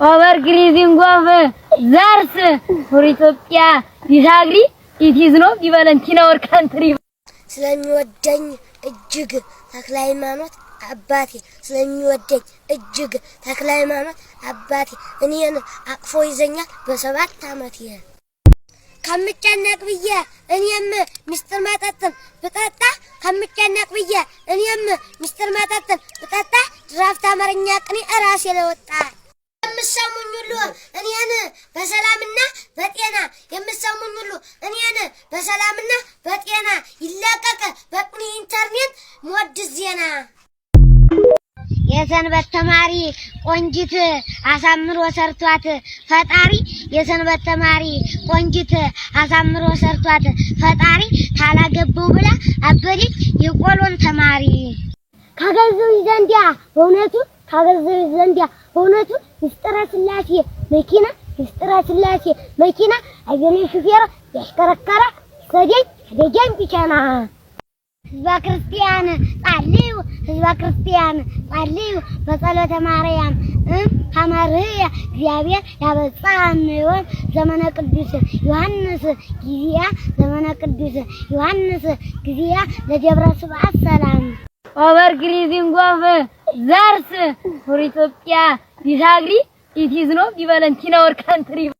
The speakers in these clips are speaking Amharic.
over grazing of Zars for Ethiopia disagree it is not equivalent in our country ስለሚወደኝ እጅግ ተክለ ሃይማኖት አባቴ ስለሚወደኝ እጅግ ተክለ ሃይማኖት አባቴ እኔን አቅፎ ይዘኛል በሰባት አመቴ ከምጨነቅ ብዬ እኔም ሚስጥር መጠጥን ብጠጣ ከምጨነቅ ብዬ እኔም ሚስጥር መጠጥን ብጠጣ ድራፍት አማርኛ ቅኔ ራሴ ለወጣ የምሰሙኝ ሁሉ እኔን በሰላምና በጤና የምሰሙኝ ሁሉ እኔን በሰላምና በጤና ይለቀቀ በቅኔ ኢንተርኔት ሞድ ዜና የሰንበት ተማሪ ቆንጂት አሳምሮ ሰርቷት ፈጣሪ የሰንበት ተማሪ ቆንጂት አሳምሮ ሰርቷት ፈጣሪ ታላገበው ብላ አበደች የቆሎን ተማሪ ካገዘው ዘንዲያ በእውነቱ ካገዘው ዘንዲያ በእውነቱ ምስጢረ ስላሴ መኪና ምስጢረ ስላሴ መኪና አገሬ ሹፌር ያሽከረከረ ሰደኝ ደጀን ቢቻና ህዝበ ክርስቲያን ጻልዩ ህዝበ ክርስቲያን ጻልዩ በጸሎተ ማርያም ተመርህ እግዚአብሔር ያበጻንዮን ዘመነ ቅዱስ ዮሐንስ ጊዜያ ዘመነ ቅዱስ ዮሐንስ ጊዜያ ለደብረ ስብዓት ሰላም over grazing of Zars for Ethiopia disagree it is not equivalent in our country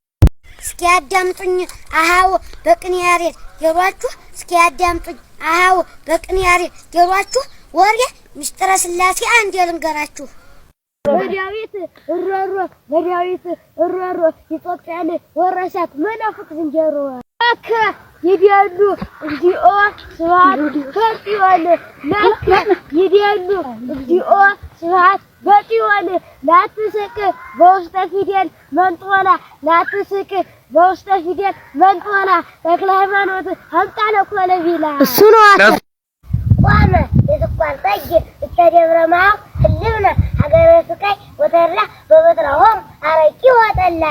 እስኪ አዳምጡኝ አሃው በቅኔ ያሬድ ጀሯችሁ እስኪ አዳምጡኝ አሃው በቅኔ ያሬድ ጀሯችሁ ወሬ ምስጢረ ስላሴ አንድ ልንገራችሁ በዳዊት እሮሮ በዳዊት እሮሮ ኢትዮጵያን ወረሳት መናፍቅ ዝንጀሮ አከ ይዲያሉ እግዚኦ ስብሐት በጽዮን ለከ ይዲያሉ እግዚኦ ስብሐት በጽዮን ላትስቅ በውስተ ፊደል መንጦላ ላትስቅ በውስተ ፊደል መንጦላ ተክለ ሃይማኖት አምጣለ ኮለቢላ እሱ ነው ቆመ የስኳር ጠጅ ተደብረማ ህልውና ሀገረ ስቃይ ወተራ በበትራሆም አረቂ ወጠላ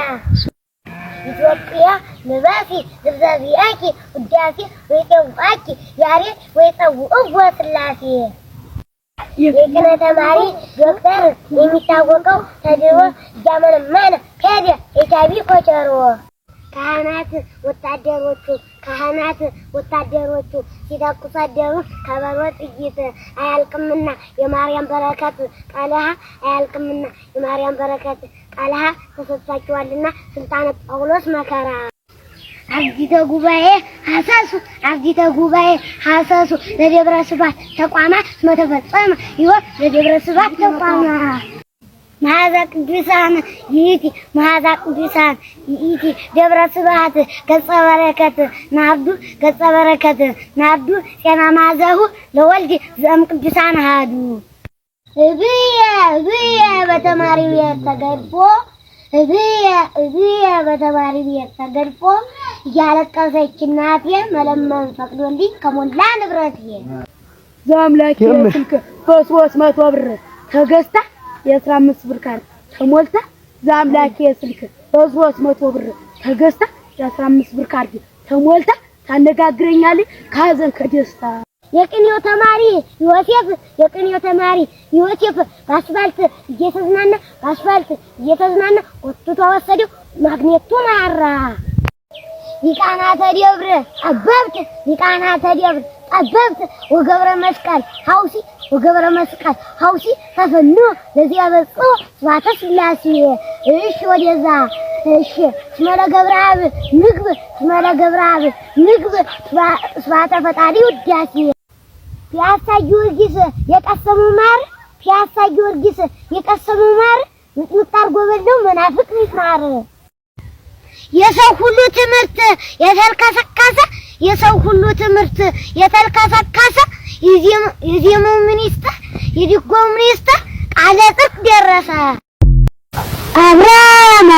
ኢትዮጵያ ንባሲ ዝብዛቢያኪ ውዳሴ ወይጠውቃኪ ያሬድ ወይጠውእዎ ስላሴ የቅኔ ተማሪ ዶክተር የሚታወቀው ተድሮ እያመነመነ ሄደ ኤችአይቪ ኮቸሮ ካህናት ወታደሮቹ ሲተኩሱ አደሩ ከበሮ ጥይት አያልቅምና የማርያም በረከት ቃልሃ አያልቅምና የማርያም በረከት ቃልሃ ተሰጥቷቸዋልና ስልጣነ ጳውሎስ መከራ አርዲተ ጉባኤ ሐሳሱ ለደብረ ስብዓት ተቋማት መተፈጸመ ይወት ለደብረ ስብዓት ተቋማት መዓዛ ቅዱሳን ይእቲ ደብረ ስብዓት ገጸ በረከት ናርዱ ጤና ማዘሁ ለወልድ ዘእም ቅዱሳን አሐዱ እብየ በተማሪ ቤት ተገድፎ በተማሪ ቤት ተገድፎ እያለቀሰች እናቴ መለመን ፈቅዶልኝ ከሞላ ንብረቴ ዘአምላኬ ስልክ በ300 ብር ተገዝታ የ15 ብር ካርድ ተሞልታ ዘአምላኬ ስልክ በ300 ብር ተገዝታ የ15 ብር ካርድ ተሞልታ ታነጋግረኛለች ከሀዘን ከደስታ የቅኔው ተማሪ ዮሴፍ በአስፋልት እየተዝናና ወጥቶ ወሰደው ማግኔቱ ማራ ሊቃናተ ደብር ጠበብት ወገብረ መስቀል ሐውሲ ተፈኑ ለዚያ በጾ ስብሐተ ስላሴ እሺ ወደዛ እሺ ስመለ ገብረአብ ንግብ ስብሐተ ፈጣሪ ውዳሴ ፒያሳ ጊዮርጊስ የቀሰሙ ማር ምጥምጣር ጎበለው መናፍቅ ይማር የሰው ሁሉ ትምህርት የተልከሰከሰ የዜማው ሚኒስትር የዲጎው ሚኒስትር ቃለ ጽድቅ ደረሰ አብራም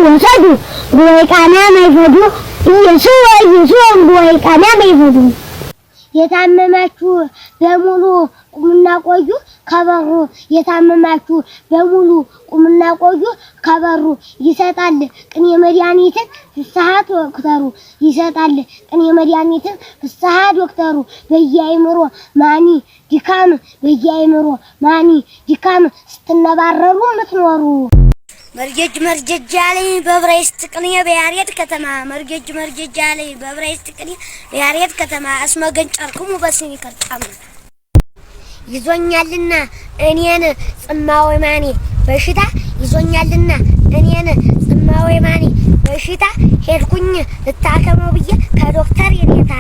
ወሰዱ ወይ ቃና ማይፈዱ ኢየሱስ ወይ ቃና ማይፈዱ የታመማችሁ በሙሉ ቁምና ቆዩ ከበሩ የታመማችሁ በሙሉ ቁምና ቆዩ ከበሩ ይሰጣል ቅኔ መድኃኒትን ፍስሐ ዶክተሩ ይሰጣል ቅኔ መድኃኒትን ፍስሐ ዶክተሩ በየአይምሮ ማኒ ድካም ስትነባረሩ ምትኖሩ መርጀጅ አለኝ በብራይስጥ ቅኔ በያሬድ ከተማ መርጀጅ አለኝ በብራይስጥ ቅኔ በያሬድ ከተማ አስመገንጨርኩሙ በስኒ ከርጣም ይዞኛልና እኔን ጽማው ማኔ በሽታ ይዞኛልና እኔን ጽማው ማኔ በሽታ ሄድኩኝ ልታከመው ብዬ ከዶክተር የኔታ